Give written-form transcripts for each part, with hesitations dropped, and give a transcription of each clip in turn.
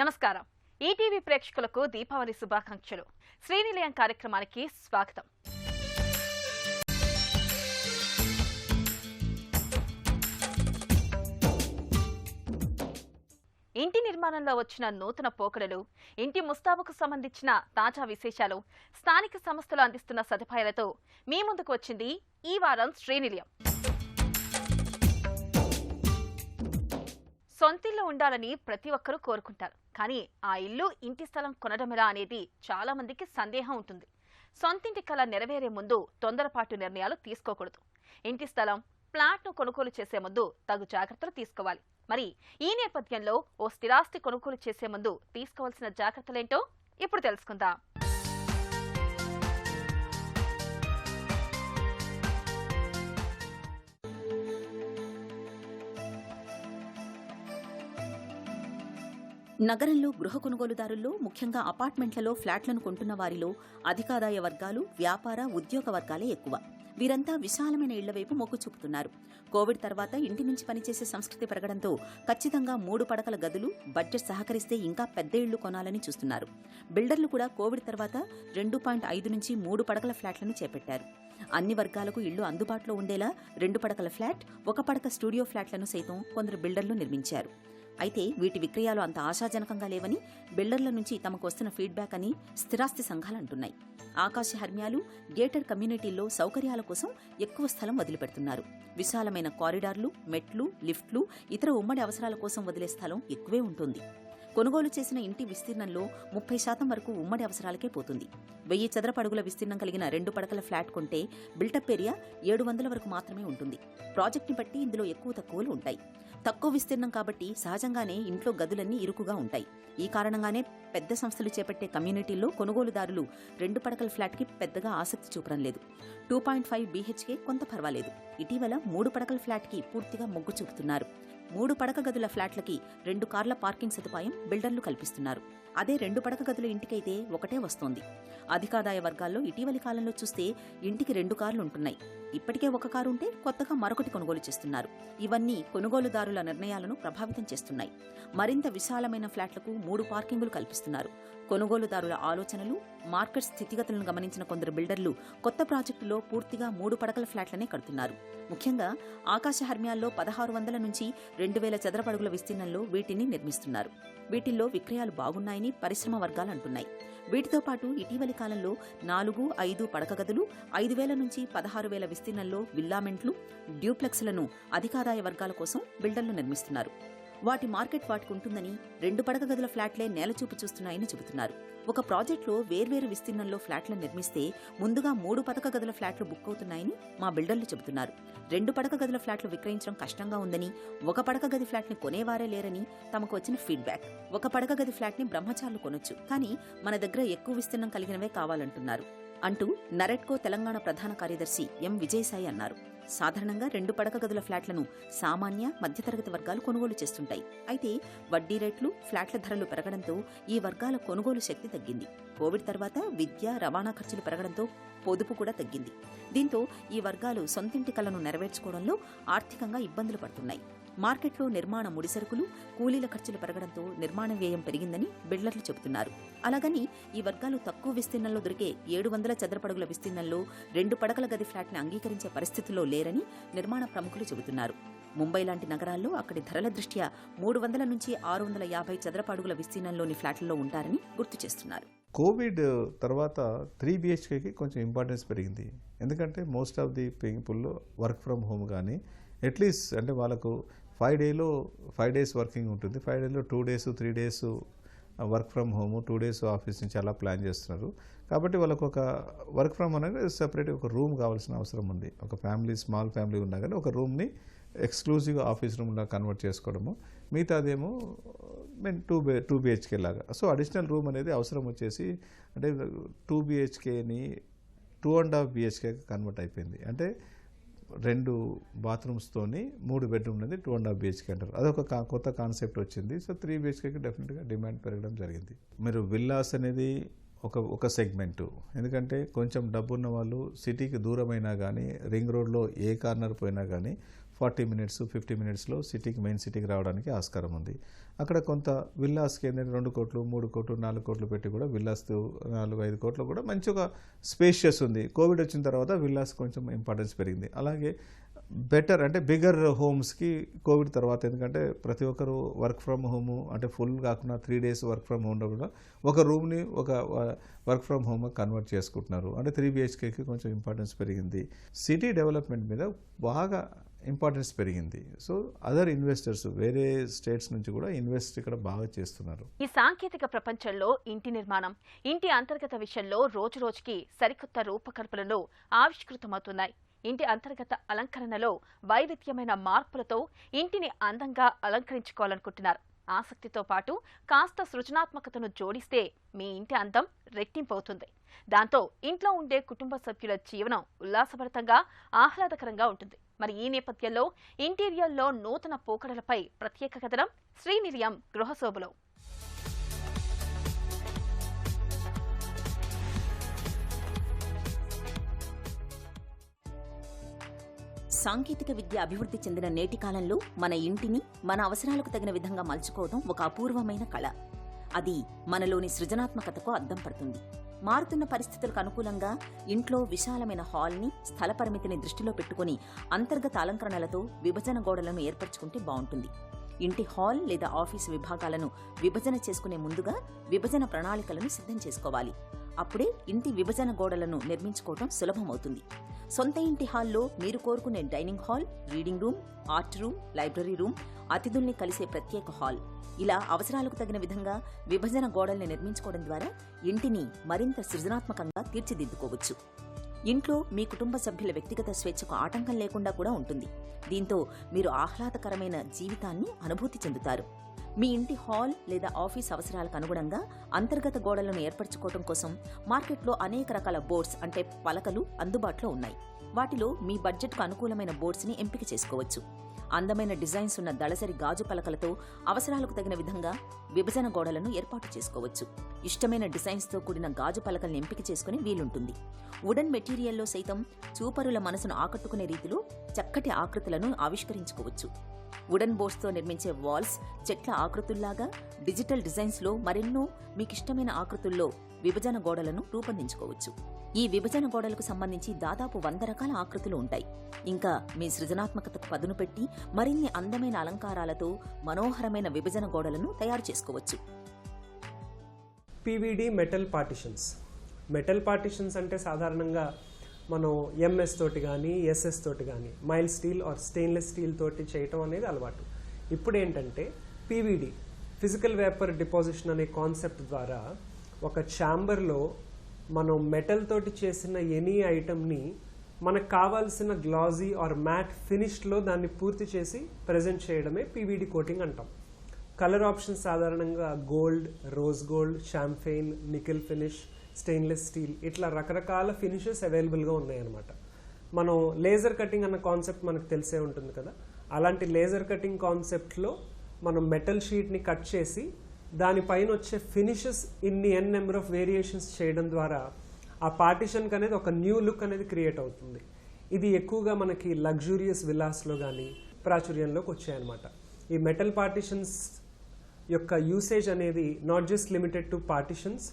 నమస్కారం. ఈటీవీ ప్రేక్షకులకు దీపావళి శుభాకాంక్షలు. శ్రీనిలయం కార్యక్రమానికి స్వాగతం. ఇంటి నిర్మాణంలో వచ్చిన నూతన పోకడలు, ఇంటి ముస్తాబుకు సంబంధించిన తాజా విశేషాలు, స్థానిక సంస్థలు అందిస్తున్న సదుపాయాలతో మీ ముందుకు వచ్చింది ఈ వారం శ్రీనిలయం. సొంతిల్లు ఉండాలని ప్రతి ఒక్కరూ కోరుకుంటారు. కానీ ఆ ఇల్లు, ఇంటి స్థలం కొనడమెలా అనేది చాలా మందికి సందేహం ఉంటుంది. సొంతింటి కల నెరవేరే ముందు తొందరపాటు నిర్ణయాలు తీసుకోకూడదు. ఇంటి స్థలం, ప్లాట్ను కొనుగోలు చేసే ముందు తగు జాగ్రత్తలు తీసుకోవాలి. మరి ఈ నేపథ్యంలో ఓ స్థిరాస్తి కొనుగోలు చేసే ముందు తీసుకోవాల్సిన జాగ్రత్తలేంటో ఇప్పుడు తెలుసుకుందాం. నగరంలో గృహ కొనుగోలుదారుల్లో, ముఖ్యంగా అపార్ట్మెంట్లలో ఫ్లాట్లను కొంటున్న వారిలో అధికాదాయ వర్గాలు, వ్యాపార, ఉద్యోగ వర్గాలే ఎక్కువ. వీరంతా విశాలమైన ఇళ్ల వైపు మొగ్గు చూపుతున్నారు. కోవిడ్ తర్వాత ఇంటి నుంచి పనిచేసే సంస్కృతి పెరగడంతో ఖచ్చితంగా 3 పడకల గదులు, బడ్జెట్ సహకరిస్తే ఇంకా పెద్ద ఇళ్లు కొనాలని చూస్తున్నారు. బిల్డర్లు కూడా కోవిడ్ తర్వాత 2.5 నుంచి 3 పడకల ఫ్లాట్లను చేపట్టారు. అన్ని వర్గాలకు ఇళ్లు అందుబాటులో ఉండేలా 2 పడకల ఫ్లాట్, 1 పడక స్టూడియో ఫ్లాట్లను సైతం కొందరు బిల్డర్లు నిర్మించారు. అయితే వీటి విక్రయాలు అంత ఆశాజనకంగా లేవని బిల్డర్ల నుంచి తమకు వస్తున్న ఫీడ్బ్యాక్ అని స్థిరాస్తి సంఘాలు అంటున్నాయి. ఆకాశ హర్మ్యాలు, గేటెడ్ కమ్యూనిటీల్లో సౌకర్యాల కోసం ఎక్కువ స్థలం వదిలిపెడుతున్నారు. విశాలమైన కారిడార్లు, మెట్లు, లిఫ్ట్లు, ఇతర ఉమ్మడి అవసరాల కోసం వదిలే స్థలం ఎక్కువే ఉంటుంది. కొనుగోలు చేసిన ఇంటి విస్తీర్ణంలో 30% వరకు ఉమ్మడి అవసరాలకే పోతుంది. 1000 చదరపు అడుగుల విస్తీర్ణం కలిగిన 2 పడకల ఫ్లాట్ కొంటే బిల్టప్ ఏరియా 700 వరకు మాత్రమే ఉంటుంది. ప్రాజెక్ట్ని బట్టి ఇందులో ఎక్కువ తక్కువలు ఉంటాయి. తక్కువ విస్తీర్ణం కాబట్టి సహజంగానే ఇంట్లో గదులన్నీ ఇరుకుగా ఉంటాయి. ఈ కారణంగానే పెద్ద సంస్థలు చేపట్టే కమ్యూనిటీల్లో కొనుగోలుదారులు 2 పడకల ఫ్లాట్కి పెద్దగా ఆసక్తి చూపడం లేదు. 2.5 BHK కొంత పర్వాలేదు. ఇటీవల 3 పడకల ఫ్లాట్కి పూర్తిగా మొగ్గు చూపుతున్నారు. 3 పడక గదుల ఫ్లాట్లకి 2 కార్ల పార్కింగ్ సదుపాయం బిల్డర్లు కల్పిస్తున్నారు. అదే 2 పడక గదుల ఇంటికైతే ఒకటే వస్తోంది. అధికాదాయ వర్గాల్లో ఇటీవలి కాలంలో చూస్తే ఇంటికి 2 కార్లు ఉంటున్నాయి. ఇప్పటికే 1 కారు ఉంటే కొత్తగా మరొకటి కొనుగోలు చేస్తున్నారు. ఇవన్నీ కొనుగోలుదారుల నిర్ణయాలను ప్రభావితం చేస్తున్నాయి. మరింత విశాలమైన ఫ్లాట్లకు 3 పార్కింగులు కల్పిస్తున్నారు. కొనుగోలుదారుల ఆలోచనలు, మార్కెట్ స్థితిగతులను గమనించిన కొందరు బిల్డర్లు కొత్త ప్రాజెక్టులో పూర్తిగా 3 పడకల ఫ్లాట్లనే కడుతున్నారు. ముఖ్యంగా ఆకాశ హర్మ్యాల్లో 1600 నుంచి 2000 చదరపు అడుగుల విస్తీర్ణంలో వీటిని నిర్మిస్తున్నారు. వీటిల్లో విక్రయాలు బాగున్నాయని పరిశ్రమ వర్గాలు అంటున్నాయి. వీటితో పాటు ఇటీవలి కాలంలో 4, 5 పడక గదులు, 5000 నుంచి 16,000 విస్తీర్ణంలో విల్లామెంట్లు, డ్యూప్లెక్స్లను అధికాదాయ వర్గాల కోసం బిల్డర్లు నిర్మిస్తున్నారు. వాటి మార్కెట్ వాటికి ఉంటుందని 2 పడక గదుల ఫ్లాట్లే నేలచూపు చూస్తున్నాయని చెబుతున్నారు. ఒక ప్రాజెక్టులో వేర్వేరు విస్తీర్ణంలో ఫ్లాట్లను నిర్మిస్తే ముందుగా 3 పడక గదుల ఫ్లాట్లు బుక్ అవుతున్నాయని మా బిల్డర్లు చెబుతున్నారు. 2 పడక గదుల ఫ్లాట్లు విక్రయించడం కష్టంగా ఉందని, 1 పడక గది ఫ్లాట్ని కొనేవారే లేరని తమకు వచ్చిన ఫీడ్బ్యాక్. 1 పడక గది ఫ్లాట్ని బ్రహ్మచారులు కొనొచ్చు, కానీ మన దగ్గర ఎక్కువ విస్తీర్ణం కలిగినవే కావాలంటున్నారు అంటూ నరెట్కో తెలంగాణ ప్రధాన కార్యదర్శి ఎం విజయసాయి అన్నారు. సాధారణంగా 2 పడక గదుల ఫ్లాట్లను సామాన్య, మధ్యతరగతి వర్గాలు కొనుగోలు చేస్తుంటాయి. అయితే వడ్డీ రేట్లు, ఫ్లాట్ల ధరలు పెరగడంతో ఈ వర్గాల కొనుగోలు శక్తి తగ్గింది. కోవిడ్ తర్వాత విద్య, రవాణా ఖర్చులు పెరగడంతో పొదుపు కూడా తగ్గింది. దీంతో ఈ వర్గాలు సొంతింటి కలను నెరవేర్చుకోవడంలో ఆర్థికంగా ఇబ్బందులు పడుతున్నాయి. మార్కెట్లో నిర్మాణ ముడిసరుకులు, కూలీల ఖర్చులు పెరగడంతో నిర్మాణ వ్యయం పెరిగిందని బిల్డర్లు చెబుతున్నారు. అలాగని ఈ వర్గాలు తక్కువ విస్తీర్ణంలో దొరికే 700 చదరపు అడుగుల విస్తీర్ణంలో 2 పడకల గది ఫ్లాట్ని అంగీకరించే పరిస్థితుల్లో లేరని నిర్మాణ ప్రముఖులు చెబుతున్నారు. ముంబై లాంటి నగరాల్లో అక్కడి ధరల దృష్ట్యా 300 నుంచి 650 చదరపు అడుగుల విస్తీర్ణంలోని ఫ్లాట్లలో ఉంటారని గుర్తు చేస్తున్నారు. కోవిడ్ తర్వాత 3 BHKకి కొంచెం ఇంపార్టెన్స్ పెరిగింది. ఎందుకంటే most of the people work from home కానీ అట్లీస్ట్ అంటే వాళ్ళకు 5 డేస్ వర్కింగ్ ఉంటుంది. 5 డేలో 2 days 3 days work from home, 2 days office నుంచి అలా ప్లాన్ చేస్తున్నారు. కాబట్టి వాళ్ళకు ఒక వర్క్ ఫ్రమ్ హోమ్ అనేది సపరేట్ ఒక రూమ్ కావాల్సిన అవసరం ఉంది. ఒక ఫ్యామిలీ, స్మాల్ ఫ్యామిలీ ఉన్నా కానీ ఒక రూమ్ని ఎక్స్క్లూజివ్గా ఆఫీస్ రూమ్లా కన్వర్ట్ చేసుకోవడము, మిగతాదేమో 2 BHK లాగా. సో అడిషనల్ రూమ్ అనేది అవసరం వచ్చేసి అంటే 2 BHKని 2.5 BHKకి కన్వర్ట్ అయిపోయింది. అంటే 2 బాత్రూమ్స్తోని 3 బెడ్రూమ్ అనేది 2.5 BHK అంటారు. అదొక కొత్త కాన్సెప్ట్ వచ్చింది. సో 3 BHKకి డెఫినెట్గా డిమాండ్ పెరగడం జరిగింది. మీరు విల్లాస్ అనేది ఒక సెగ్మెంటు. ఎందుకంటే కొంచెం డబ్బున్న వాళ్ళు సిటీకి దూరమైనా కానీ, రింగ్ రోడ్లో ఏ కార్నర్ పోయినా కానీ 40 మినిట్స్ 50 మినిట్స్లో మెయిన్ సిటీకి రావడానికి ఆస్కారం ఉంది. అక్కడ కొంత విల్లాస్కి ఏంటంటే 2 కోట్లు 3 కోట్లు 4 కోట్లు పెట్టి కూడా విల్లాస్ 4-5 కోట్లు కూడా మంచిగా స్పేషియస్ ఉంది. కోవిడ్ వచ్చిన తర్వాత విల్లాస్ కొంచెం ఇంపార్టెన్స్ పెరిగింది. అలాగే బెటర్ అంటే బిగ్గర్ హోమ్స్కి కోవిడ్ తర్వాత, ఎందుకంటే ప్రతి ఒక్కరు వర్క్ ఫ్రమ్ హోము అంటే ఫుల్ కాకుండా 3 days వర్క్ ఫ్రమ్ హోమ్ కూడా ఒక రూమ్ని ఒక వర్క్ ఫ్రమ్ హోమ్ కన్వర్ట్ చేసుకుంటున్నారు. అంటే 3 BHKకి కొంచెం ఇంపార్టెన్స్ పెరిగింది. సిటీ డెవలప్మెంట్ మీద బాగా ఇంపార్టెన్స్ పెరిగింది. సో అదర్ ఇన్వెస్టర్స్ వేరే స్టేట్స్ నుంచి కూడా ఇన్వెస్ట్ ఇక్కడ బాగా చేస్తున్నారు. ఈ సాంకేతిక ప్రపంచంలో ఇంటి నిర్మాణం, ఇంటి అంతర్గత విషయంలో రోజు రోజుకి సరికొత్త రూపకల్పనలు ఆవిష్కృతమవుతున్నాయి. ఇంటి అంతర్గత అలంకరణలో వైవిధ్యమైన మార్పులతో ఇంటిని అందంగా అలంకరించుకోవాలనుకుంటున్నారు. ఆసక్తితో పాటు కాస్త సృజనాత్మకతను జోడిస్తే మీ ఇంటి అందం రెట్టింపవుతుంది. దాంతో ఇంట్లో ఉండే కుటుంబ సభ్యుల జీవనం ఉల్లాసభరితంగా ఆహ్లాదకరంగా ఉంటుంది. మరి ఈ నేపథ్యంలో ఇంటీరియర్లో నూతన పోకడలపై ప్రత్యేక కథనం శ్రీనిలయం గృహశోభలో. సాంకేతిక విద్య అభివృద్ధి చెందిన నేటి కాలంలో మన ఇంటిని మన అవసరాలకు తగిన విధంగా మలుచుకోవడం ఒక అపూర్వమైన కళ. అది మనలోని సృజనాత్మకతకు అద్దం పడుతుంది. మారుతున్న పరిస్థితులకు అనుకూలంగా ఇంట్లో విశాలమైన హాల్ని, స్థల పరిమితిని దృష్టిలో పెట్టుకుని అంతర్గత అలంకరణలతో విభజన గోడలను ఏర్పరచుకుంటే బాగుంటుంది. ఇంటి హాల్ లేదా ఆఫీసు విభాగాలను విభజన చేసుకునే ముందుగా విభజన ప్రణాళికలను సిద్ధం చేసుకోవాలి. అప్పుడే ఇంటి విభజన గోడలను నిర్మించుకోవడం సులభమవుతుంది. సొంత ఇంటి హాల్లో మీరు కోరుకునే dining hall, reading room, art room, library room, అతిథుల్ని కలిసే ప్రత్యేక హాల్, ఇలా అవసరాలకు తగిన విధంగా విభజన గోడల్ని నిర్మించుకోవడం ద్వారా ఇంటిని మరింత సృజనాత్మకంగా తీర్చిదిద్దుకోవచ్చు. ఇంట్లో మీ కుటుంబ సభ్యుల వ్యక్తిగత స్వేచ్ఛకు ఆటంకం లేకుండా కూడా ఉంటుంది. దీంతో మీరు ఆహ్లాదకరమైన జీవితాన్ని అనుభూతి చెందుతారు. మీ ఇంటి హాల్ లేదా ఆఫీస్ అవసరాలకు అనుగుణంగా అంతర్గత గోడలను ఏర్పరచుకోవడం కోసం మార్కెట్లో అనేక రకాల బోర్డ్స్ అంటే పలకలు అందుబాటులో ఉన్నాయి. వాటిలో మీ బడ్జెట్కు అనుకూలమైన బోర్డ్స్ని ఎంపిక చేసుకోవచ్చు. అందమైన డిజైన్స్ ఉన్న దళసరి గాజు పలకలతో అవసరాలకు తగిన విధంగా విభజన గోడలను ఏర్పాటు చేసుకోవచ్చు. ఇష్టమైన డిజైన్స్తో కూడిన గాజు పలకల్ని ఎంపిక చేసుకునే వీలుంటుంది. వుడెన్ మెటీరియల్లో సైతం చూపరుల మనసును ఆకట్టుకునే రీతిలో చక్కటి ఆకృతులను ఆవిష్కరించుకోవచ్చు. వుడెన్ బోర్డ్స్తో నిర్మించే వాల్స్, చెట్ల ఆకృతుల్లాగా డిజిటల్ డిజైన్స్లో మరెన్నో మీకిష్టమైన ఆకృతుల్లో విభజన గోడలను రూపొందించుకోవచ్చు. ఈ విభజన గోడలకు సంబంధించి దాదాపు 100 రకాల ఆకృతులు ఉంటాయి. ఇంకా మీ సృజనాత్మకతకు పదును పెట్టి మరిన్ని అందమైన అలంకారాలతో మనోహరమైన విభజన గోడలను తయారు చేసుకోవచ్చు. PVD metal partitions. Metal partitions అంటే సాధారణంగా మనం ఎంఎస్ తోటి కానీ ఎస్ఎస్ తోటి కానీ mild steel or stainless steel తోటి చేయటం అనేది అలవాటు. ఇప్పుడు ఏంటంటే పీవీడీ ఫిజికల్ వేపర్ డిపాజిషన్ అనే కాన్సెప్ట్ ద్వారా ఒక ఛాంబర్లో మనం మెటల్ తోటి చేసిన ఎనీ ఐటమ్ని మనకు కావాల్సిన గ్లాజీ ఆర్ మ్యాట్ ఫినిష్లో దాన్ని పూర్తి చేసి ప్రజెంట్ చేయడమే పీవీడీ కోటింగ్ అంటాం. కలర్ ఆప్షన్స్ సాధారణంగా gold, rose gold, champagne, nickel finish, stainless steel, ఇట్లా రకరకాల ఫినిషెస్ అవైలబుల్గా ఉన్నాయన్నమాట. మనం లేజర్ కటింగ్ అన్న కాన్సెప్ట్ మనకు తెలిసే ఉంటుంది కదా. అలాంటి లేజర్ కటింగ్ కాన్సెప్ట్లో మనం మెటల్ షీట్ని కట్ చేసి దానిపైన వచ్చే ఫినిషెస్ ఇన్ని నెంబర్ ఆఫ్ వేరియేషన్స్ చేయడం ద్వారా ఆ పార్టిషన్కి అనేది ఒక న్యూ లుక్ అనేది క్రియేట్ అవుతుంది. ఇది ఎక్కువగా మనకి లగ్జూరియస్ విల్లాస్లో కానీ ప్రాచుర్యంలోకి వచ్చాయన్నమాట. ఈ మెటల్ పార్టిషన్స్ యొక్క యూసేజ్ అనేది not just limited to partitions.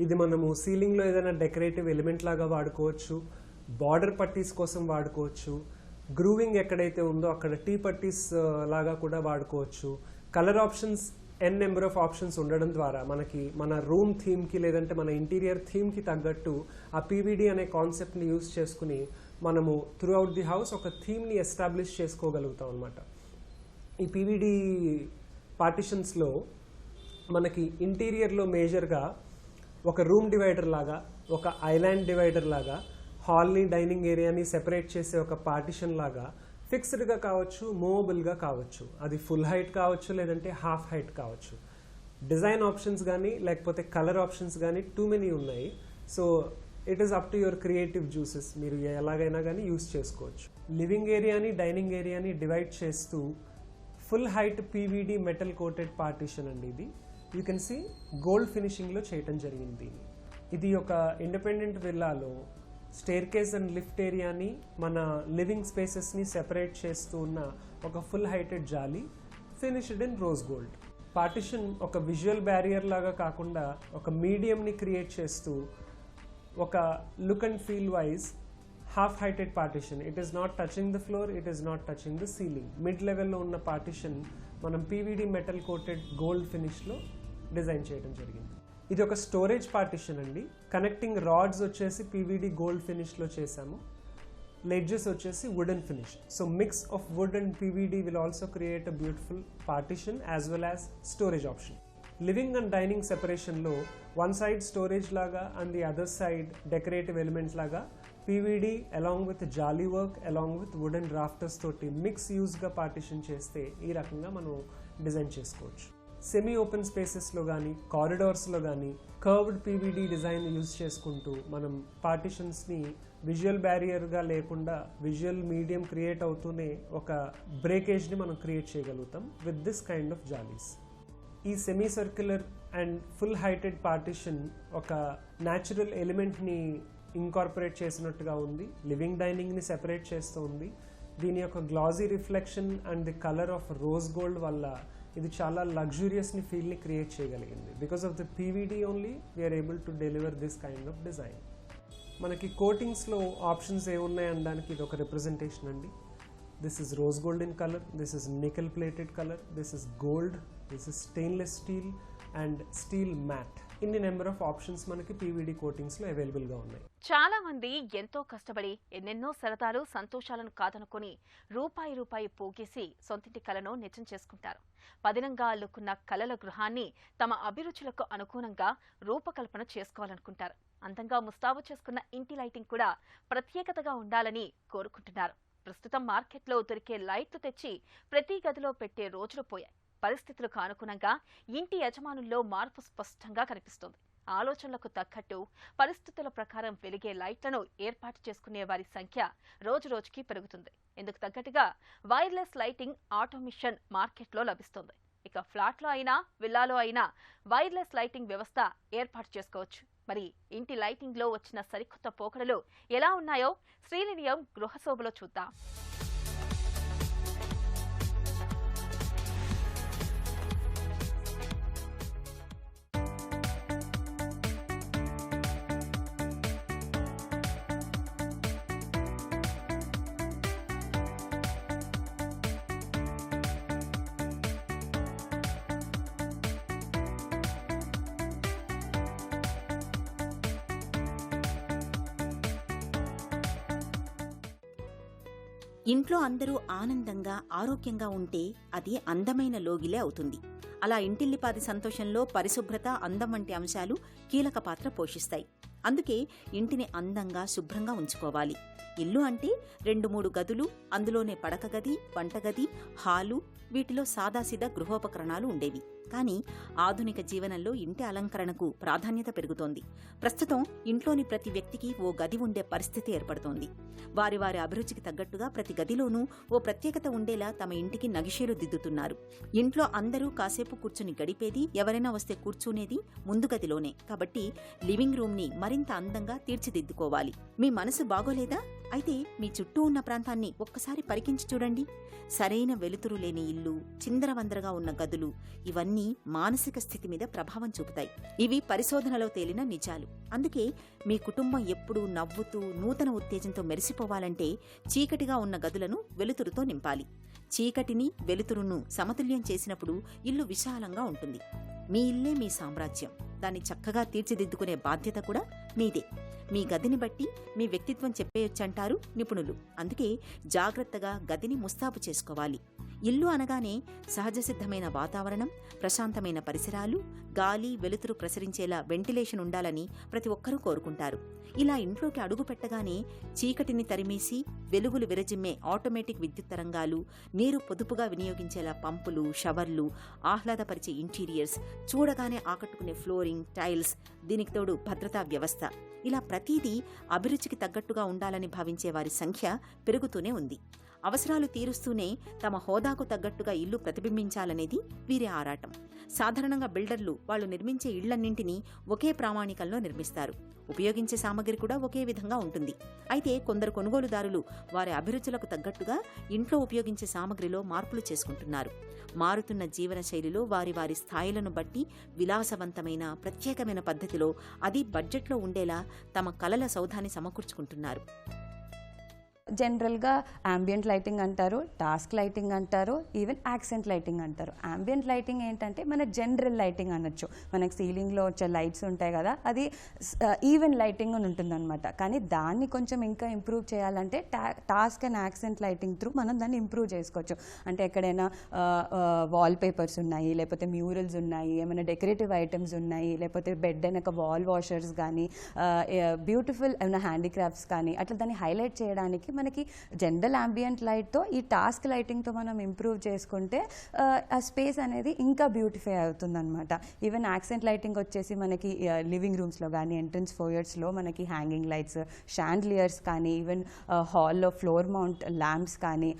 ఇది మనము సీలింగ్లో ఏదైనా డెకరేటివ్ ఎలిమెంట్ లాగా వాడుకోవచ్చు, బార్డర్ పట్టీస్ కోసం వాడుకోవచ్చు, గ్రూవింగ్ ఎక్కడైతే ఉందో అక్కడ టీ పట్టీస్ లాగా కూడా వాడుకోవచ్చు. Colour options number of options ఉండడం ద్వారా మనకి మన రూమ్ థీమ్కి లేదంటే మన ఇంటీరియర్ థీమ్కి తగ్గట్టు ఆ పీవీడీ అనే కాన్సెప్ట్ని యూజ్ చేసుకుని మనము త్రూ అవుట్ ది హౌస్ ఒక థీమ్ని ఎస్టాబ్లిష్ చేసుకోగలుగుతాం అనమాట. ఈ పీవీడీ పార్టిషన్స్లో మనకి ఇంటీరియర్లో మేజర్గా ఒక రూమ్ డివైడర్ లాగా, ఒక ఐలాండ్ డివైడర్ లాగా, హాల్ని డైనింగ్ ఏరియాని సెపరేట్ చేసే ఒక పార్టిషన్ లాగా ఫిక్స్డ్గా కావచ్చు, మూవబుల్గా కావచ్చు. అది ఫుల్ హైట్ కావచ్చు లేదంటే హాఫ్ హైట్ కావచ్చు. డిజైన్ ఆప్షన్స్ కానీ లేకపోతే కలర్ ఆప్షన్స్ కానీ టూ మెనీ ఉన్నాయి. So it is up to your creative juices. మీరు ఎలాగైనా కానీ యూస్ చేసుకోవచ్చు. లివింగ్ ఏరియాని డైనింగ్ ఏరియాని డివైడ్ చేస్తూ full height PVD metal coated partition అండి ఇది. యూ కెన్ సీ గోల్డ్ ఫినిషింగ్లో చేయటం జరిగింది. ఇది ఒక ఇండిపెండెంట్ విల్లాలో స్టేర్ కేస్ అండ్ లిఫ్ట్ ఏరియాని మన లివింగ్ స్పేసెస్ని సెపరేట్ చేస్తూ ఉన్న ఒక full heighted jaali finished in rose gold. Partition ఒక విజువల్ బ్యారియర్ లాగా కాకుండా ఒక మీడియంని క్రియేట్ చేస్తూ ఒక look and feel wise half heighted partition. It is not touching the floor, it is not touching the ceiling. Mid లెవెల్లో ఉన్న పార్టిషన్ మనం పీవీడీ మెటల్ కోటెడ్ గోల్డ్ ఫినిష్లో డిజైన్ చేయడం జరిగింది. ఇది ఒక స్టోరేజ్ పార్టిషన్ అండి. కనెక్టింగ్ రాడ్స్ వచ్చేసి పీవీడీ గోల్డ్ ఫినిష్లో చేశాము. లెడ్జెస్ వచ్చేసి wooden finish. So mix of wood and PVD will also create a beautiful partition as well as storage option. Living and dining సెపరేషన్లో వన్ సైడ్ స్టోరేజ్ లాగా and the other side decorative elements లాగా PVD along with jaali work along with wooden rafters తోటి mix యూజ్గా partition చేస్తే ఈ రకంగా మనం design చేసుకోవచ్చు. Semi open స్పేసెస్లో కానీ కారిడార్స్లో కానీ కర్వ్డ్ పీవీడీ డిజైన్ యూజ్ చేసుకుంటూ మనం పార్టిషన్స్ని విజువల్ బ్యారియర్గా లేకుండా విజువల్ మీడియం క్రియేట్ అవుతూనే ఒక బ్రేకేజ్ని మనం క్రియేట్ చేయగలుగుతాం with this kind of jaalis. ఈ semi circular and full heighted partition ఒక న్యాచురల్ ఎలిమెంట్ని ఇంకార్పొరేట్ చేసినట్టుగా ఉంది. లివింగ్ డైనింగ్ని సెపరేట్ చేస్తూ ఉంది. దీని యొక్క glassy reflection and the colour of rose gold వల్ల ఇది చాలా లగ్జూరియస్ని ఫీల్ని క్రియేట్ చేయగలిగింది. Because of the PVD only we are able to deliver this kind of design. మనకి కోటింగ్స్లో ఆప్షన్స్ ఏమున్నాయి అనడానికి ఇది ఒక రిప్రజెంటేషన్ అండి. This is rose gold in colour, this is nickel plated colour, this is gold, this is stainless steel and steel matt. ఇన్ని number of options మనకి PVD కోటింగ్స్లో అవైలబుల్గా ఉన్నాయి. చాలా మంది ఎంతో కష్టపడి ఎన్నెన్నో సరదాలు సంతోషాలను కాదనుకొని రూపాయి పోగేసి సొంతింటి కలను నిజం చేసుకుంటారు. పదినంగా అల్లుకున్న కలల గృహాన్ని తమ అభిరుచులకు అనుగుణంగా రూపకల్పన చేసుకోవాలనుకుంటారు. అందంగా ముస్తాబు చేసుకున్న ఇంటి లైటింగ్ కూడా ప్రత్యేకతగా ఉండాలని కోరుకుంటున్నారు. ప్రస్తుతం మార్కెట్లో దొరికే లైట్లు తెచ్చి ప్రతి గదిలో పెట్టే రోజులు పోయాయి. పరిస్థితులకు అనుగుణంగా ఇంటి యజమానుల్లో మార్పు స్పష్టంగా కనిపిస్తోంది. ఆలోచనలకు తగ్గట్టు పరిస్థితుల ప్రకారం వెలిగే లైట్లను ఏర్పాటు చేసుకునే వారి సంఖ్య రోజురోజుకి పెరుగుతుంది. ఇందుకు తగ్గట్టుగా వైర్లెస్ లైటింగ్ ఆటోమేషన్ మార్కెట్లో లభిస్తుంది. ఇక ఫ్లాట్లో అయినా విల్లాలో అయినా వైర్లెస్ లైటింగ్ వ్యవస్థ ఏర్పాటు చేసుకోవచ్చు. మరి ఇంటి లైటింగ్లో వచ్చిన సరికొత్త పోకడలు ఎలా ఉన్నాయో శ్రీనిలయం గృహశోభలో చూద్దాం. ఇంట్లో అందరూ ఆనందంగా ఆరోగ్యంగా ఉంటే అది అందమైన లోగిలే అవుతుంది. అలా ఇంటిల్లిపాది సంతోషంలో పరిశుభ్రత, అందం వంటి అంశాలు కీలక పాత్ర పోషిస్తాయి. అందుకే ఇంటిని అందంగా శుభ్రంగా ఉంచుకోవాలి. ఇల్లు అంటే 2-3 గదులు, అందులోనే పడక గది, వంటగది, హాలు, వీటిలో సాదాసీదా గృహోపకరణాలు ఉండేవి. కానీ ఆధునిక జీవనంలో ఇంటి అలంకరణకు ప్రాధాన్యత పెరుగుతోంది. ప్రస్తుతం ఇంట్లోని ప్రతి వ్యక్తికి ఓ గది ఉండే పరిస్థితి ఏర్పడుతోంది. వారి వారి అభిరుచికి తగ్గట్టుగా ప్రతి గదిలోనూ ఓ ప్రత్యేకత ఉండేలా తమ ఇంటికి నగిషీలు దిద్దుతున్నారు. ఇంట్లో అందరూ కాసేపు కూర్చుని గడిపేది, ఎవరైనా వస్తే కూర్చునేది ముందు గదిలోనే. కాబట్టి లివింగ్ రూమ్ని మరింత అందంగా తీర్చిదిద్దుకోవాలి. మీ మనసు బాగోలేదా? అయితే మీ చుట్టూ ఉన్న ప్రాంతాన్ని ఒక్కసారి పరికించి చూడండి. సరైన వెలుతురు లేని ఇల్లు, చిందరవందరగా ఉన్న గదులు, ఇవన్నీ మానసిక స్థితి మీద ప్రభావం చూపుతాయి. ఇవి పరిశోధనలో తేలిన నిజాలు. అందుకే మీ కుటుంబం ఎప్పుడూ నవ్వుతూ నూతన ఉత్తేజంతో మెరిసిపోవాలంటే చీకటిగా ఉన్న గదులను వెలుతురుతో నింపాలి. చీకటిని, వెలుతురును సమతుల్యం చేసినప్పుడు ఇల్లు విశాలంగా ఉంటుంది. మీ ఇల్లే మీ సామ్రాజ్యం. దాన్ని చక్కగా తీర్చిదిద్దుకునే బాధ్యత కూడా మీదే. మీ గదిని బట్టి మీ వ్యక్తిత్వం చెప్పేయొచ్చంటారు నిపుణులు. అందుకే జాగ్రత్తగా గదిని ముస్తాబు చేసుకోవాలి. ఇల్లు అనగానే సహజ సిద్ధమైన వాతావరణం, ప్రశాంతమైన పరిసరాలు, గాలి, వెలుతురు ప్రసరించేలా వెంటిలేషన్ ఉండాలని ప్రతి ఒక్కరూ కోరుకుంటారు. ఇలా ఇంట్లోకి అడుగు పెట్టగానే చీకటిని తరిమేసి వెలుగులు విరజిమ్మే ఆటోమేటిక్ విద్యుత్ తరంగాలు, నీరు పొదుపుగా వినియోగించేలా పంపులు, షవర్లు, ఆహ్లాదపరిచే ఇంటీరియర్స్, చూడగానే ఆకట్టుకునే ఫ్లోరింగ్, టైల్స్, దీనికి తోడు భద్రతా వ్యవస్థ, ఇలా ప్రతిదీ అభిరుచికి తగ్గట్టుగా ఉండాలని భావించే వారి సంఖ్య పెరుగుతూనే ఉంది. అవసరాలు తీరుస్తూనే తమ హోదాకు తగ్గట్టుగా ఇల్లు ప్రతిబింబించాలనేది వీరి ఆరాటం. సాధారణంగా బిల్డర్లు వాళ్ళు నిర్మించే ఇళ్లన్నింటినీ ఒకే ప్రామాణికంలో నిర్మిస్తారు. ఉపయోగించే సామగ్రి కూడా ఒకే విధంగా ఉంటుంది. అయితే కొందరు కొనుగోలుదారులు వారి అభిరుచులకు తగ్గట్టుగా ఇంట్లో ఉపయోగించే సామగ్రిలో మార్పులు చేసుకుంటున్నారు. మారుతున్న జీవన శైలిలో వారి వారి స్థాయిలను బట్టి విలాసవంతమైన ప్రత్యేకమైన పద్ధతిలో, అది బడ్జెట్లో ఉండేలా తమ కలల సౌధాన్ని సమకూర్చుకుంటున్నారు. జనరల్గా ambient లైటింగ్ అంటారు, టాస్క్ లైటింగ్ అంటారు, ఈవెన్ యాక్సెంట్ లైటింగ్ అంటారు. ambient లైటింగ్ ఏంటంటే మన జనరల్ లైటింగ్ అనొచ్చు. మనకి సీలింగ్లో వచ్చే లైట్స్ ఉంటాయి కదా, అది ఈవెన్ లైటింగ్ అని ఉంటుందన్నమాట. కానీ దాన్ని కొంచెం ఇంకా ఇంప్రూవ్ చేయాలంటే task and accent lighting through మనం దాన్ని ఇంప్రూవ్ చేసుకోవచ్చు. అంటే ఎక్కడైనా వాల్ పేపర్స్ ఉన్నాయి, లేకపోతే మ్యూరల్స్ ఉన్నాయి, ఏమైనా డెకరేటివ్ ఐటమ్స్ ఉన్నాయి, లేకపోతే బెడ్ వెనక వాల్ వాషర్స్ కానీ, బ్యూటిఫుల్ ఏమైనా హ్యాండీక్రాఫ్ట్స్ కానీ, అట్లా దాన్ని హైలైట్ చేయడానికి మనకి జనరల్ ambient లైట్తో ఈ టాస్క్ లైటింగ్తో మనం ఇంప్రూవ్ చేసుకుంటే ఆ స్పేస్ అనేది ఇంకా బ్యూటిఫై అవుతుందన్నమాట. ఈవెన్ యాక్సెంట్ లైటింగ్ వచ్చేసి మనకి లివింగ్ రూమ్స్లో కానీ, ఎంట్రన్స్ ఫోయర్స్లో మనకి హ్యాంగింగ్ లైట్స్, షాండ్లియర్స్ కానీ, ఈవెన్ హాల్లో ఫ్లోర్ మౌంట్ ల్యాంప్స్ కానీ,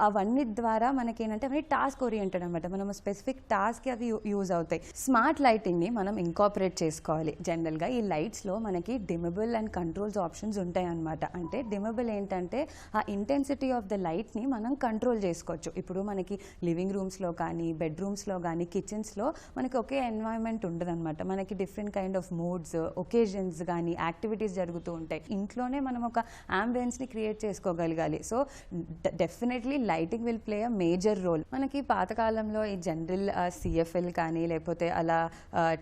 అవన్నీ ద్వారా మనకి ఏంటంటే అవన్నీ టాస్క్ ఓరియంటెడ్ అనమాట. మనం స్పెసిఫిక్ టాస్క్కి అవి యూజ్ అవుతాయి. స్మార్ట్ లైటింగ్ని మనం ఇంకాపరేట్ చేసుకోవాలి. జనరల్గా ఈ లైట్స్లో మనకి డిమబుల్ అండ్ కంట్రోల్స్ ఆప్షన్స్ ఉంటాయి అన్నమాట. అంటే డిమబుల్ ఏంటంటే ఆ ఇంటెన్సిటీ ఆఫ్ ద లైట్ని మనం కంట్రోల్ చేసుకోవచ్చు. ఇప్పుడు మనకి లివింగ్ రూమ్స్లో కానీ, బెడ్రూమ్స్లో కానీ, కిచెన్స్లో మనకి ఒకే ఎన్వైరన్మెంట్ ఉండదన్నమాట. మనకి different kind of moods, occasions కానీ, యాక్టివిటీస్ జరుగుతూ ఉంటాయి. ఇంట్లోనే మనం ఒక అంబియన్స్ని క్రియేట్ చేసుకోగలగాలి. So definitely lighting will play a major role. మనకి పాతకాలంలో ఈ జనరల్ CFL కానీ, లేకపోతే అలా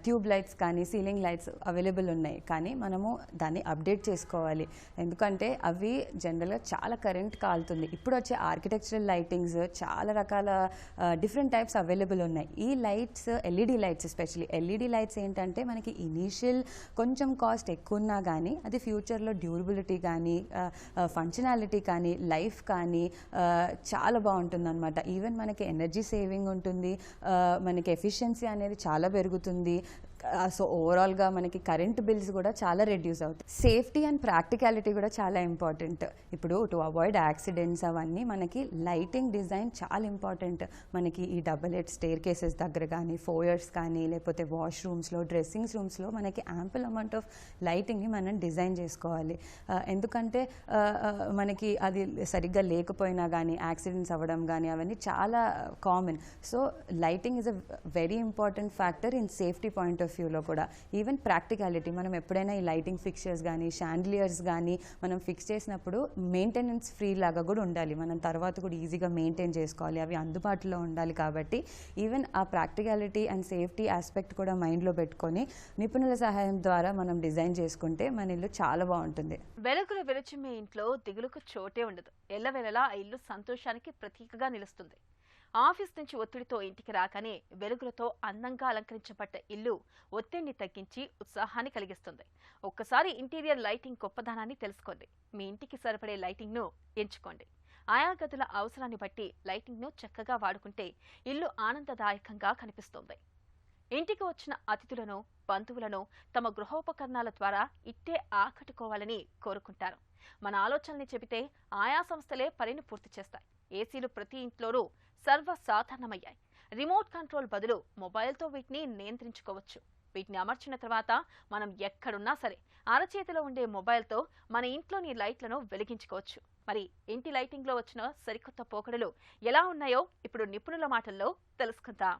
ట్యూబ్ లైట్స్ కానీ, సీలింగ్ లైట్స్ అవైలబుల్ ఉన్నాయి. కానీ మనము దాన్ని అప్డేట్ చేసుకోవాలి. ఎందుకంటే అవి జనరల్గా చాలా కరెంట్ కాలుతుంది. ఇప్పుడు వచ్చే ఆర్కిటెక్చరల్ లైటింగ్స్ చాలా రకాల డిఫరెంట్ టైప్స్ అవైలబుల్ ఉన్నాయి. ఈ lights LED lights, especially LED lights ఏంటంటే మనకి ఇనీషియల్ కొంచెం కాస్ట్ ఎక్కువ ఉన్నా కానీ అది ఫ్యూచర్లో డ్యూరబిలిటీ కానీ, ఫంక్షనాలిటీ కానీ, లైఫ్ కానీ చాలా బాగుంటుందన్నమాట. ఈవెన్ మనకి ఎనర్జీ సేవింగ్ ఉంటుంది, మనకి ఎఫిషియన్సీ అనేది చాలా పెరుగుతుంది. సో ఓవరాల్గా మనకి కరెంట్ బిల్స్ కూడా చాలా రెడ్యూస్ అవుతాయి. సేఫ్టీ అండ్ ప్రాక్టికాలిటీ కూడా చాలా ఇంపార్టెంట్. ఇప్పుడు టు అవాయిడ్ యాక్సిడెంట్స్ అవన్నీ మనకి లైటింగ్ డిజైన్ చాలా ఇంపార్టెంట్. మనకి ఈ డబుల్ హెడ్ స్టేర్ కేసెస్ దగ్గర కానీ, ఫోయర్స్ కానీ, లేకపోతే వాష్రూమ్స్లో, డ్రెస్సింగ్ రూమ్స్లో మనకి యాంపుల్ అమౌంట్ ఆఫ్ లైటింగ్ని మనం డిజైన్ చేసుకోవాలి. ఎందుకంటే మనకి అది సరిగ్గా లేకపోయినా కానీ యాక్సిడెంట్స్ అవ్వడం కానీ అవన్నీ చాలా common. So lighting is a very important factor in safety point of వ్యూలో కూడా. ఈవెన్ ప్రాక్టికాలిటీ, మనం ఎప్పుడైనా ఈ లైటింగ్ ఫిక్చర్స్ కానీ, షాండ్లియర్స్ కానీ మనం ఫిక్స్ చేసినప్పుడు మెయింటెనెన్స్ ఫ్రీ లాగా కూడా ఉండాలి. మనం తర్వాత కూడా ఈజీగా మెయింటైన్ చేసుకోవాలి, అవి అందుబాటులో ఉండాలి. కాబట్టి ఈవెన్ ఆ ప్రాక్టికాలిటీ అండ్ సేఫ్టీ ఆస్పెక్ట్ కూడా మైండ్లో పెట్టుకొని నిపుణుల సహాయం ద్వారా మనం డిజైన్ చేసుకుంటే మన ఇల్లు చాలా బాగుంటుంది. వెలుగులు వెలుచుమే ఇంట్లో దిగులుకు చోటే ఉండదు. ఎల్లవెల్లలా ఆ ఇల్లు సంతోషానికి ప్రతీకగా నిలుస్తుంది. ఆఫీస్ నుంచి ఒత్తిడితో ఇంటికి రాగానే వెలుగులతో అందంగా అలంకరించబడ్డ ఇల్లు ఒత్తిడిని తగ్గించి ఉత్సాహాన్ని కలిగిస్తుంది. ఒక్కసారి ఇంటీరియర్ లైటింగ్ గొప్పదనాన్ని తెలుసుకోండి. మీ ఇంటికి సరిపడే లైటింగ్ను ఎంచుకోండి. ఆయా గదుల అవసరాన్ని బట్టి లైటింగ్ను చక్కగా వాడుకుంటే ఇల్లు ఆనందదాయకంగా కనిపిస్తుంది. ఇంటికి వచ్చిన అతిథులను, బంధువులను తమ గృహోపకరణాల ద్వారా ఇట్టే ఆకట్టుకోవాలని కోరుకుంటారు. మన ఆలోచనల్ని చెబితే ఆయా సంస్థలే పనిని పూర్తి చేస్తాయి. ఏసీలు ప్రతి ఇంట్లోనూ సర్వసాధారణమయ్యాయి. రిమోట్ కంట్రోల్ బదులు మొబైల్తో వీటిని నియంత్రించుకోవచ్చు. వీటిని అమర్చిన తర్వాత మనం ఎక్కడున్నా సరే అరచేతిలో ఉండే మొబైల్తో మన ఇంట్లోని లైట్లను వెలిగించుకోవచ్చు. మరి ఇంటి లైటింగ్లో వచ్చిన సరికొత్త పోకడలు ఎలా ఉన్నాయో ఇప్పుడు నిపుణుల మాటల్లో తెలుసుకుందాం.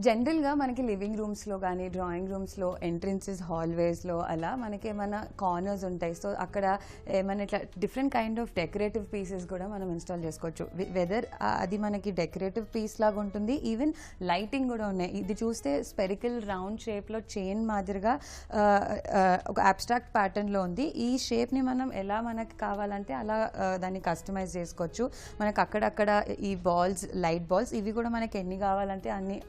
జనరల్గా మనకి లివింగ్ రూమ్స్లో కానీ డ్రాయింగ్ రూమ్స్లో ఎంట్రన్సెస్ హాల్వేస్లో అలా మనకి ఏమైనా కార్నర్స్ ఉంటాయి. సో అక్కడ ఏమైనా ఇట్లా different kind of decorative pieces కూడా మనం ఇన్స్టాల్ చేసుకోవచ్చు. వెదర్ అది మనకి డెకరేటివ్ పీస్ లాగా ఉంటుంది. ఈవెన్ లైటింగ్ కూడా ఉన్నాయి. ఇది చూస్తే స్పెరికల్ రౌండ్ షేప్లో చైన్ మాదిరిగా ఒక అబ్స్ట్రాక్ట్ ప్యాటర్న్లో ఉంది. ఈ షేప్ని మనం ఎలా మనకి కావాలంటే అలా దాన్ని కస్టమైజ్ చేసుకోవచ్చు. మనకు అక్కడక్కడ ఈ బాల్స్, లైట్ బాల్స్, ఇవి కూడా మనకి ఎన్ని కావాలంటే అన్ని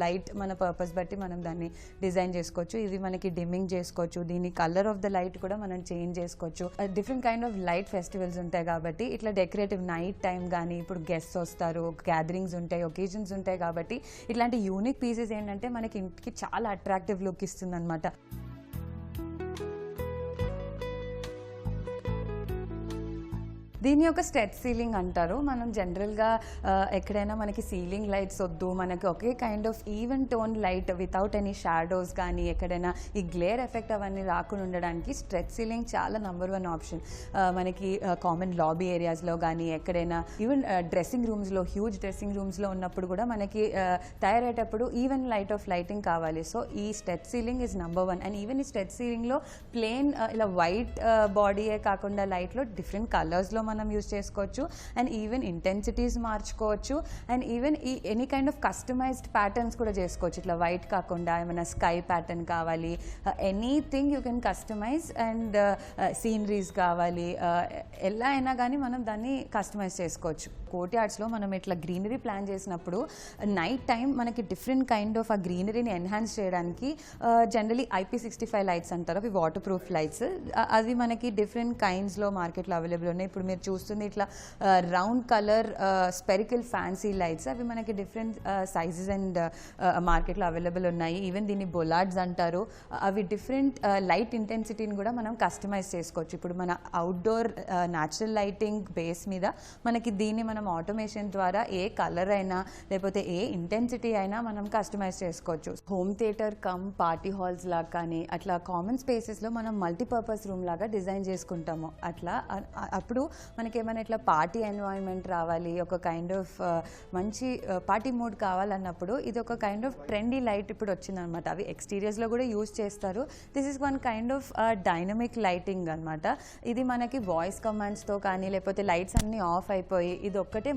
లైట్ మన పర్పస్ బట్టి మనం దాన్ని డిజైన్ చేసుకోవచ్చు. ఇవి మనకి డిమ్మింగ్ చేసుకోవచ్చు. దీని కలర్ ఆఫ్ ద లైట్ కూడా మనం చేంజ్ చేసుకోవచ్చు. Different kind of light festivals ఉంటాయి కాబట్టి ఇట్లా డెకరేటివ్ నైట్ టైం కానీ ఇప్పుడు గెస్ట్స్ వస్తారు, గ్యాదరింగ్స్ ఉంటాయి, ఒకేజన్స్ ఉంటాయి కాబట్టి ఇట్లాంటి యూనిక్ పీసెస్ ఏంటంటే మనకి ఇంటికి చాలా అట్రాక్టివ్ లుక్ ఇస్తుంది అనమాట. దీని యొక్క స్టెప్ సీలింగ్ అంటారు. మనం జనరల్గా ఎక్కడైనా మనకి సీలింగ్ లైట్స్ వద్దు, మనకి ఒకే kind of even tone light without any shadows కానీ ఎక్కడైనా ఈ గ్లేర్ ఎఫెక్ట్ అవన్నీ రాకుండా ఉండడానికి స్ట్రెచ్ సీలింగ్ చాలా నంబర్ 1 ఆప్షన్. మనకి కామన్ లాబీ ఏరియాస్లో కానీ ఎక్కడైనా ఈవెన్ డ్రెస్సింగ్ రూమ్స్లో, హ్యూజ్ డ్రెస్సింగ్ రూమ్స్లో ఉన్నప్పుడు కూడా మనకి తయారయ్యేటప్పుడు ఈవెన్ లైట్ ఆఫ్ లైటింగ్ కావాలి. సో ఈ step ceiling is number 1. And even ఈ స్టెప్ సీలింగ్లో ప్లెయిన్ ఇలా వైట్ బాడీయే కాకుండా లైట్లో డిఫరెంట్ కలర్స్లో మనం యూజ్ చేసుకోవచ్చు. అండ్ ఈవెన్ ఇంటెన్సిటీస్ మార్చుకోవచ్చు. అండ్ ఈవెన్ ఈ any kind of customised patterns కూడా చేసుకోవచ్చు. ఇట్లా వైట్ కాకుండా ఏమైనా స్కై ప్యాటర్న్ కావాలి, anything you can customise. And sceneries కావాలి, ఎలా అయినా కానీ మనం దాన్ని కస్టమైజ్ చేసుకోవచ్చు. కోర్ట్ యార్డ్స్లో మనం ఇట్లా గ్రీనరీ ప్లాన్ చేసినప్పుడు నైట్ టైం మనకి డిఫరెంట్ కైండ్ ఆఫ్ ఆ గ్రీనరీని ఎన్హాన్స్ చేయడానికి జనరలీ IP65 లైట్స్ అంటారు. అవి వాటర్ ప్రూఫ్ లైట్స్. అవి మనకి డిఫరెంట్ కైండ్స్లో మార్కెట్లో అవైలబుల్ ఉన్నాయి. ఇప్పుడు మీరు చూస్తుంది ఇట్లా round colour spherical fancy lights. అవి మనకి డిఫరెంట్ సైజెస్ అండ్ మార్కెట్లో అవైలబుల్ ఉన్నాయి. ఈవెన్ దీన్ని బొలార్డ్స్ అంటారు. అవి డిఫరెంట్ లైట్ ఇంటెన్సిటీని కూడా మనం కస్టమైజ్ చేసుకోవచ్చు. ఇప్పుడు మన అవుట్డోర్ న్యాచురల్ లైటింగ్ బేస్ మీద మనకి దీన్ని మనం ఆటోమేషన్ ద్వారా ఏ కలర్ అయినా లేకపోతే ఏ ఇంటెన్సిటీ అయినా మనం కస్టమైజ్ చేసుకోవచ్చు. Home theatre come party halls లాగా కానీ అట్లా కామన్ స్పేసెస్లో మనం మల్టీపర్పస్ రూమ్ లాగా డిజైన్ చేసుకుంటాము. అట్లా అప్పుడు మనకి ఏమైనా ఇట్లా పార్టీ ఎన్వైరన్మెంట్ రావాలి, ఒక కైండ్ ఆఫ్ మంచి పార్టీ మూడ్ కావాలన్నప్పుడు ఇది ఒక కైండ్ ఆఫ్ ట్రెండీ లైట్ ఇప్పుడు వచ్చిందనమాట. అవి ఎక్స్టీరియర్స్లో కూడా యూజ్ చేస్తారు. This is one kind of dynamic lighting అనమాట. ఇది మనకి వాయిస్ కమాండ్స్తో కానీ లేకపోతే లైట్స్ అన్నీ ఆఫ్ అయిపోయి ఇది ఒక్కటే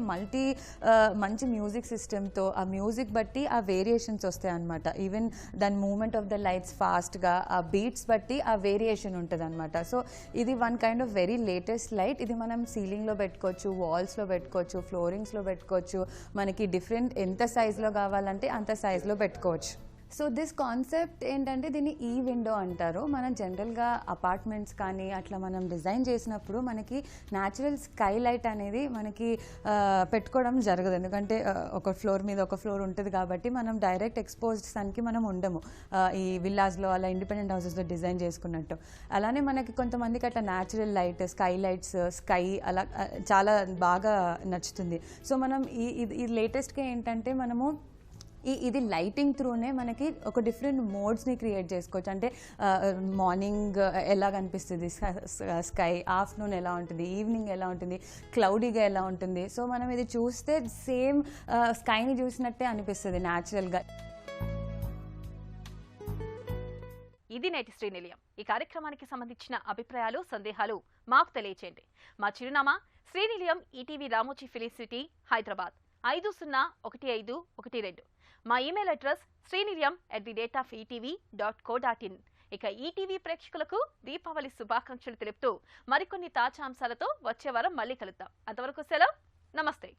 మంచి మ్యూజిక్ సిస్టమ్తో ఆ మ్యూజిక్ బట్టి ఆ వేరియేషన్స్ వస్తాయి అనమాట. ఈవెన్ దాని మూమెంట్ ఆఫ్ ద లైట్స్ ఫాస్ట్గా ఆ బీట్స్ బట్టి ఆ వేరియేషన్ ఉంటుంది అనమాట. సో ఇది one kind of very latest light. ఇది మనం సీలింగ్లో పెట్టుకోవచ్చు, వాల్స్లో పెట్టుకోవచ్చు, ఫ్లోరింగ్స్లో పెట్టుకోవచ్చు. మనకి డిఫరెంట్ ఎంత సైజులో కావాలంటే అంత సైజులో పెట్టుకోవచ్చు. సో దిస్ కాన్సెప్ట్ ఏంటంటే దీన్ని ఈ విండో అంటారు. మనం జనరల్గా అపార్ట్మెంట్స్ కానీ అట్లా మనం డిజైన్ చేసినప్పుడు మనకి న్యాచురల్ స్కై లైట్ అనేది మనకి పెట్టుకోవడం జరగదు. ఎందుకంటే ఒక ఫ్లోర్ మీద ఒక ఫ్లోర్ ఉంటుంది కాబట్టి మనం డైరెక్ట్ ఎక్స్పోజ్డ్ సన్కి మనం ఉండము ఈ విల్లాస్లో అలా ఇండిపెండెంట్ హౌసెస్లో డిజైన్ చేసుకున్నట్టు. అలానే మనకి కొంతమందికి అట్లా natural light, sky lights, sky అలా చాలా బాగా నచ్చుతుంది. సో మనం ఈ లేటెస్ట్గా ఏంటంటే మనము ఇది లైటింగ్ త్రూనే మనకి ఒక డిఫరెంట్ మోడ్స్ని క్రియేట్ చేసుకోవచ్చు. అంటే మార్నింగ్ ఎలా కనిపిస్తుంది స్కై, ఆఫ్టర్నూన్ ఎలా ఉంటుంది, ఈవినింగ్ ఎలా ఉంటుంది, క్లౌడీగా ఎలా ఉంటుంది. సో మనం ఇది చూస్తే సేమ్ స్కైని చూసినట్టే అనిపిస్తుంది న్యాచురల్గా. ఇది నేటి శ్రీనిలయం. ఈ కార్యక్రమానికి సంబంధించిన అభిప్రాయాలు, సందేహాలు మాకు తెలియచేయండి. మా చిరునామా Srinilayam, ETV Ramoji film city, Hyderabad 501512. మా ఇమెయిల్ అడ్రస్ srinilayam@thedateofetv.co.in. ఇక ఈటీవీ ప్రేక్షకులకు దీపావళి శుభాకాంక్షలు తెలుపుతూ మరికొన్ని తాజా అంశాలతో వచ్చే వారం మళ్ళీ కలుద్దాం. అంతవరకు సెలవు, నమస్తే.